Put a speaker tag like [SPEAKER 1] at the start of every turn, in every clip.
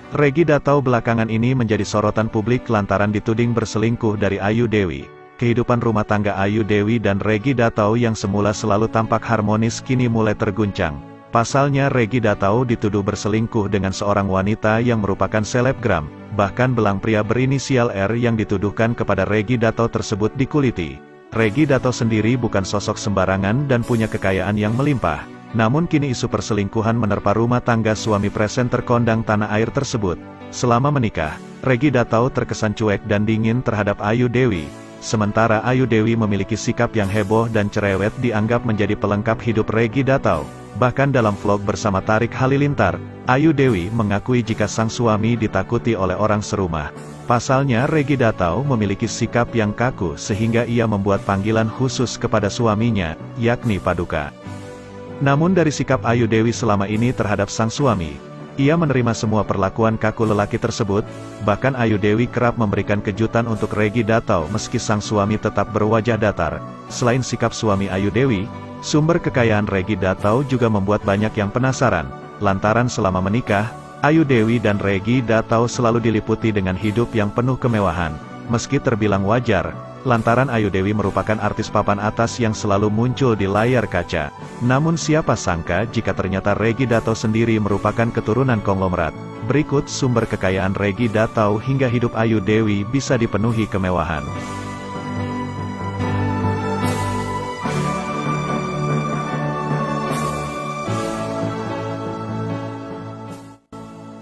[SPEAKER 1] Reggy Datau belakangan ini menjadi sorotan publik lantaran dituding berselingkuh dari Ayu Dewi. Kehidupan rumah tangga Ayu Dewi dan Reggy Datau yang semula selalu tampak harmonis kini mulai terguncang. Pasalnya Reggy Datau dituduh berselingkuh dengan seorang wanita yang merupakan selebgram, bahkan belang pria berinisial R yang dituduhkan kepada Reggy Datau tersebut dikuliti. Reggy Datau sendiri bukan sosok sembarangan dan punya kekayaan yang melimpah. Namun kini isu perselingkuhan menerpa rumah tangga suami presenter kondang tanah air tersebut. Selama menikah, Reggy Datau terkesan cuek dan dingin terhadap Ayu Dewi. Sementara Ayu Dewi memiliki sikap yang heboh dan cerewet dianggap menjadi pelengkap hidup Reggy Datau. Bahkan dalam vlog bersama Tarik Halilintar, Ayu Dewi mengakui jika sang suami ditakuti oleh orang serumah. Pasalnya Reggy Datau memiliki sikap yang kaku sehingga ia membuat panggilan khusus kepada suaminya, yakni Paduka. Namun dari sikap Ayu Dewi selama ini terhadap sang suami, ia menerima semua perlakuan kaku lelaki tersebut. Bahkan Ayu Dewi kerap memberikan kejutan untuk Reggy Datau meski sang suami tetap berwajah datar. Selain sikap suami Ayu Dewi, sumber kekayaan Reggy Datau juga membuat banyak yang penasaran. Lantaran selama menikah, Ayu Dewi dan Reggy Datau selalu diliputi dengan hidup yang penuh kemewahan. Meski terbilang wajar, lantaran Ayu Dewi merupakan artis papan atas yang selalu muncul di layar kaca. Namun siapa sangka jika ternyata Reggy Datau sendiri merupakan keturunan konglomerat. Berikut sumber kekayaan Reggy Datau hingga hidup Ayu Dewi bisa dipenuhi kemewahan.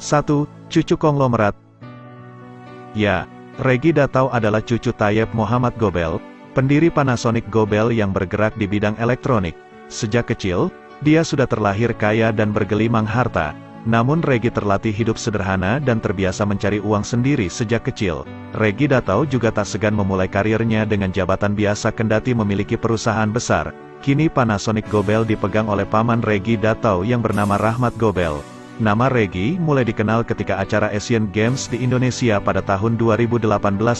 [SPEAKER 1] Satu, cucu konglomerat. Ya, Reggy Datau adalah cucu Tayyip Muhammad Gobel, pendiri Panasonic Gobel yang bergerak di bidang elektronik. Sejak kecil, dia sudah terlahir kaya dan bergelimang harta. Namun Reggy terlatih hidup sederhana dan terbiasa mencari uang sendiri sejak kecil. Reggy Datau juga tak segan memulai karirnya dengan jabatan biasa kendati memiliki perusahaan besar. Kini Panasonic Gobel dipegang oleh paman Reggy Datau yang bernama Rahmat Gobel. Nama Reggy mulai dikenal ketika acara Asian Games di Indonesia pada tahun 2018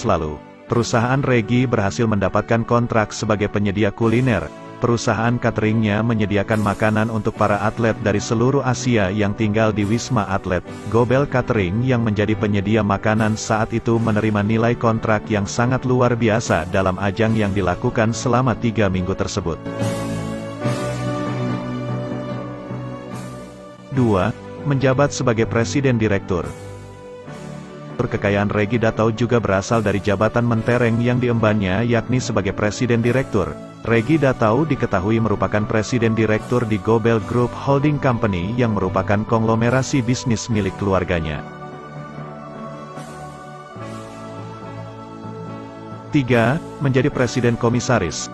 [SPEAKER 1] lalu. Perusahaan Reggy berhasil mendapatkan kontrak sebagai penyedia kuliner. Perusahaan cateringnya menyediakan makanan untuk para atlet dari seluruh Asia yang tinggal di Wisma Atlet. Gobel Catering yang menjadi penyedia makanan saat itu menerima nilai kontrak yang sangat luar biasa dalam ajang yang dilakukan selama 3 minggu tersebut. 2. Menjabat sebagai Presiden Direktur. Kekayaan Reggy Datau juga berasal dari jabatan mentereng yang diembannya yakni sebagai Presiden Direktur. Reggy Datau diketahui merupakan Presiden Direktur di Gobel Group Holding Company yang merupakan konglomerasi bisnis milik keluarganya. 3. Menjadi Presiden Komisaris.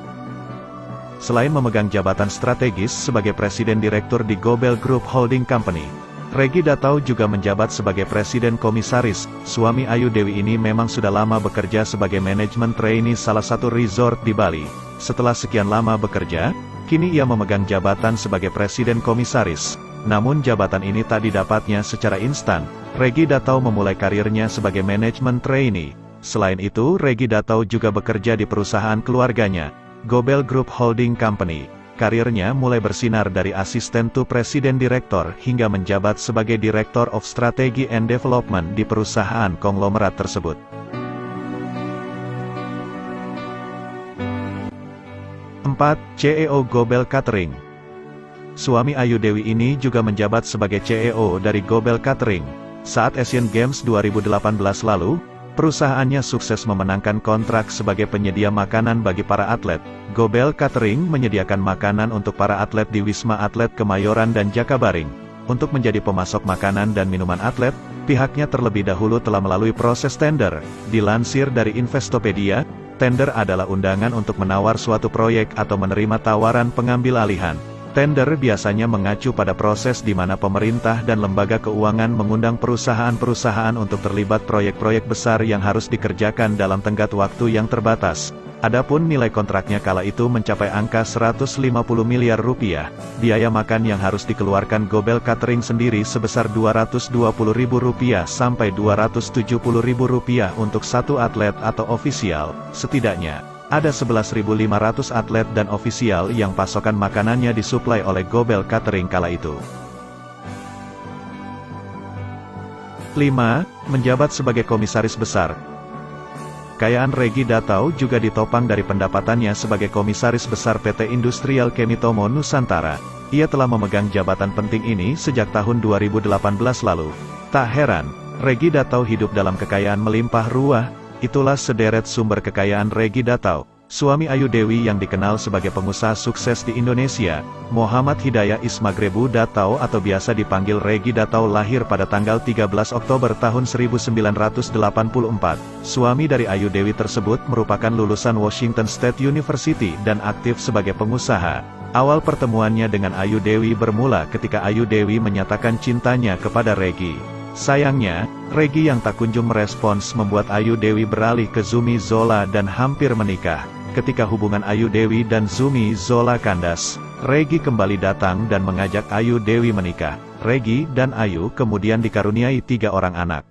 [SPEAKER 1] Selain memegang jabatan strategis sebagai Presiden Direktur di Gobel Group Holding Company, Reggy Datau juga menjabat sebagai Presiden Komisaris. Suami Ayu Dewi ini memang sudah lama bekerja sebagai manajemen trainee salah satu resort di Bali. Setelah sekian lama bekerja, kini ia memegang jabatan sebagai Presiden Komisaris. Namun jabatan ini tak didapatnya secara instan. Reggy Datau memulai karirnya sebagai manajemen trainee. Selain itu, Reggy Datau juga bekerja di perusahaan keluarganya, Gobel Group Holding Company. Karirnya mulai bersinar dari asisten to Presiden Direktor hingga menjabat sebagai Director of Strategy and Development di perusahaan konglomerat tersebut. 4. CEO Gobel Catering. Suami Ayu Dewi ini juga menjabat sebagai CEO dari Gobel Catering. Saat Asian Games 2018 lalu, perusahaannya sukses memenangkan kontrak sebagai penyedia makanan bagi para atlet. Gobel Catering menyediakan makanan untuk para atlet di Wisma Atlet Kemayoran dan Jakabaring. Untuk menjadi pemasok makanan dan minuman atlet, pihaknya terlebih dahulu telah melalui proses tender. Dilansir dari Investopedia, tender adalah undangan untuk menawar suatu proyek atau menerima tawaran pengambil alihan. Tender biasanya mengacu pada proses di mana pemerintah dan lembaga keuangan mengundang perusahaan-perusahaan untuk terlibat proyek-proyek besar yang harus dikerjakan dalam tenggat waktu yang terbatas. Adapun nilai kontraknya kala itu mencapai angka 150 miliar rupiah. Biaya makan yang harus dikeluarkan Gobel Catering sendiri sebesar Rp220.000 sampai Rp270.000 untuk satu atlet atau ofisial. Setidaknya ada 11.500 atlet dan ofisial yang pasokan makanannya disuplai oleh Gobel Catering kala itu. 5. Menjabat sebagai Komisaris Besar. Kekayaan Regi Datau juga ditopang dari pendapatannya sebagai Komisaris Besar PT Industrial Chemitomo Nusantara. Ia telah memegang jabatan penting ini sejak tahun 2018 lalu. Tak heran, Regi Datau hidup dalam kekayaan melimpah ruah. Itulah sederet sumber kekayaan Regi Datau. Suami Ayu Dewi yang dikenal sebagai pengusaha sukses di Indonesia, Muhammad Hidayah Ismagrebu Datau atau biasa dipanggil Regi Datau lahir pada tanggal 13 Oktober tahun 1984. Suami dari Ayu Dewi tersebut merupakan lulusan Washington State University dan aktif sebagai pengusaha. Awal pertemuannya dengan Ayu Dewi bermula ketika Ayu Dewi menyatakan cintanya kepada Regi. Sayangnya, Regi yang tak kunjung merespons membuat Ayu Dewi beralih ke Zumi Zola dan hampir menikah. Ketika hubungan Ayu Dewi dan Zumi Zola kandas, Regi kembali datang dan mengajak Ayu Dewi menikah. Regi dan Ayu kemudian dikaruniai 3 orang anak.